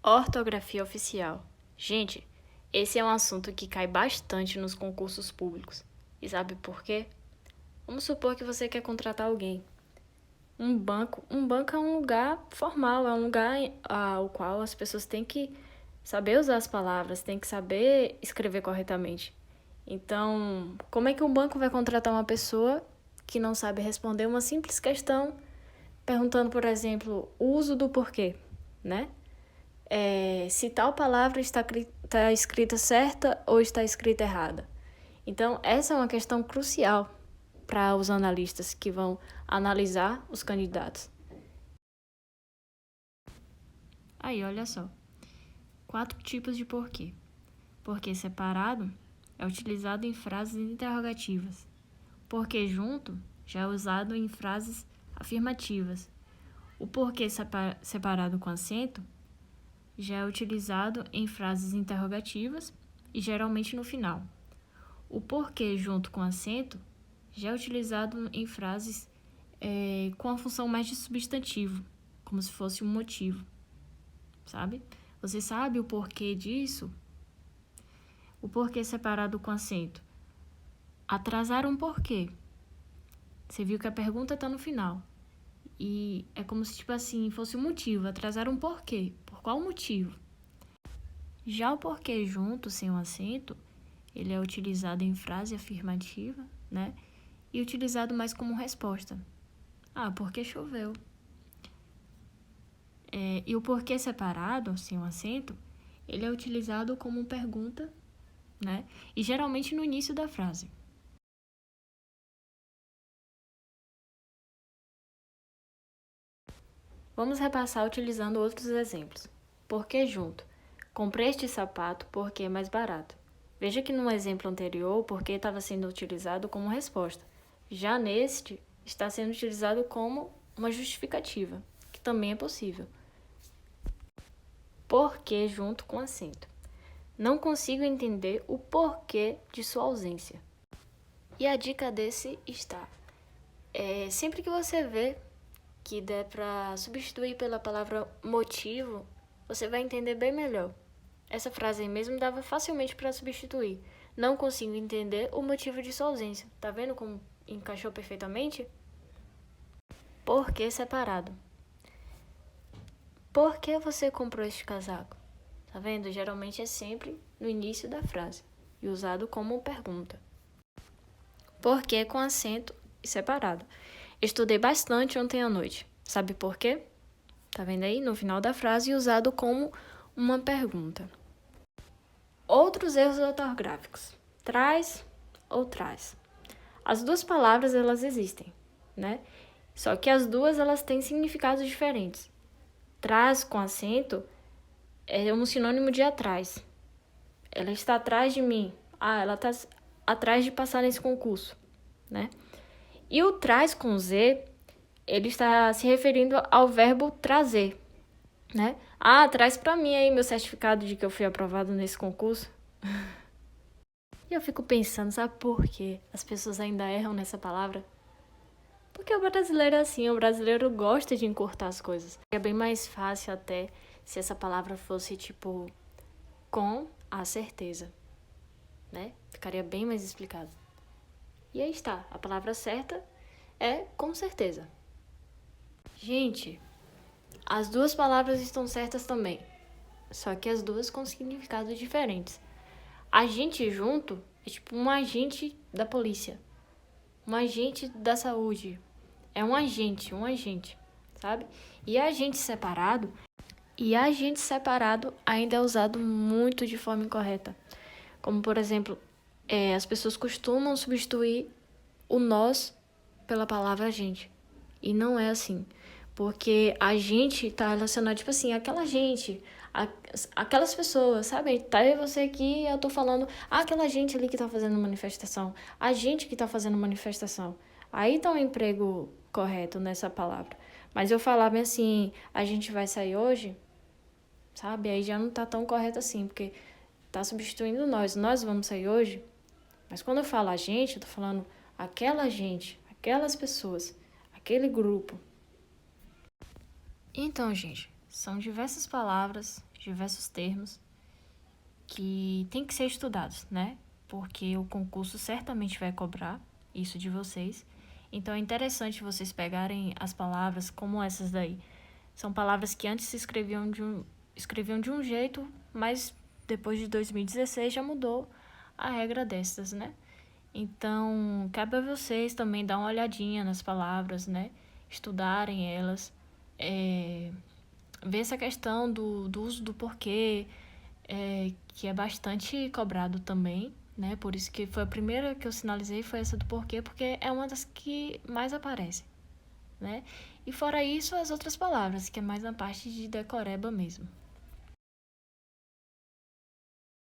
Ortografia oficial. Gente, esse é um assunto que cai bastante nos concursos públicos. E sabe por quê? Vamos supor que você quer contratar alguém. Um banco é um lugar formal, é um lugar ao qual as pessoas têm que saber usar as palavras, têm que saber escrever corretamente. Então, como é que um banco vai contratar uma pessoa que não sabe responder uma simples questão, perguntando, por exemplo, o uso do porquê, né? Se tal palavra está escrita certa ou está escrita errada. Então, essa é uma questão crucial para os analistas que vão analisar os candidatos. Aí, olha só. 4 tipos de porquê. Porquê separado é utilizado em frases interrogativas. Porquê junto já é usado em frases afirmativas. O porquê separado com acento já é utilizado em frases interrogativas e geralmente no final. O porquê junto com acento já é utilizado em frases com a função mais de substantivo, como se fosse um motivo, sabe? Você sabe o porquê disso? O porquê separado com acento. Atrasar um porquê. Você viu que a pergunta está no final. E é como se, fosse um motivo. Atrasar um porquê. Por qual motivo? Já o porquê junto, sem o acento, ele é utilizado em frase afirmativa, né? E utilizado mais como resposta. Porque choveu. E o porquê separado, sem o acento, ele é utilizado como pergunta, né? E geralmente no início da frase. Vamos repassar utilizando outros exemplos. Porquê junto? Comprei este sapato porque é mais barato. Veja que no exemplo anterior, o porquê estava sendo utilizado como resposta. Já neste, está sendo utilizado como uma justificativa, que também é possível. Porquê junto com acento. Não consigo entender o porquê de sua ausência. E a dica desse está: sempre que você vê que der para substituir pela palavra motivo, você vai entender bem melhor. Essa frase aí mesmo dava facilmente para substituir. Não consigo entender o motivo de sua ausência. Tá vendo como encaixou perfeitamente? Porquê separado. Por que você comprou este casaco? Tá vendo? Geralmente é sempre no início da frase e usado como pergunta. Porquê com acento e separado. Estudei bastante ontem à noite. Sabe por quê? Tá vendo aí? No final da frase, usado como uma pergunta. Outros erros ortográficos. Traz ou traz. As duas palavras, elas existem, né? Só que as duas, elas têm significados diferentes. Traz com acento é um sinônimo de atrás. Ela está atrás de mim. Ela está atrás de passar nesse concurso, né? E o traz com Z, ele está se referindo ao verbo trazer, né? Traz para mim aí meu certificado de que eu fui aprovado nesse concurso. E eu fico pensando, sabe por quê as pessoas ainda erram nessa palavra? Porque o brasileiro é assim, o brasileiro gosta de encurtar as coisas. É bem mais fácil até se essa palavra fosse tipo com a certeza, né? Ficaria bem mais explicado. E aí está, a palavra certa é com certeza. Gente, as duas palavras estão certas também, só que as duas com significados diferentes. Agente junto é tipo um agente da polícia, um agente da saúde. É um agente, sabe? E agente separado ainda é usado muito de forma incorreta. Como, por exemplo, as pessoas costumam substituir o nós pela palavra agente. E não é assim. Porque a gente tá relacionado, tipo assim, aquela gente, aquelas pessoas, sabe? Tá eu e você aqui, eu tô falando, aquela gente ali que tá fazendo manifestação, a gente que tá fazendo manifestação. Aí tá um emprego correto nessa palavra. Mas eu falar bem assim, a gente vai sair hoje, sabe? Aí já não tá tão correto assim, porque tá substituindo nós vamos sair hoje. Mas quando eu falo a gente, eu tô falando aquela gente, aquelas pessoas, aquele grupo. Então, gente, São diversas palavras, diversos termos que tem que ser estudados, né? Porque o concurso certamente vai cobrar isso de vocês. Então é interessante vocês pegarem as palavras como essas daí. São palavras que antes se escreviam de um jeito, mas depois de 2016 já mudou a regra dessas, né? Então, cabe a vocês também dar uma olhadinha nas palavras, né? Estudarem elas, ver essa questão do uso do porquê, que é bastante cobrado também, né? Por isso que foi a primeira que eu sinalizei, foi essa do porquê, porque é uma das que mais aparece, né? E fora isso, as outras palavras, que é mais na parte de decoreba mesmo.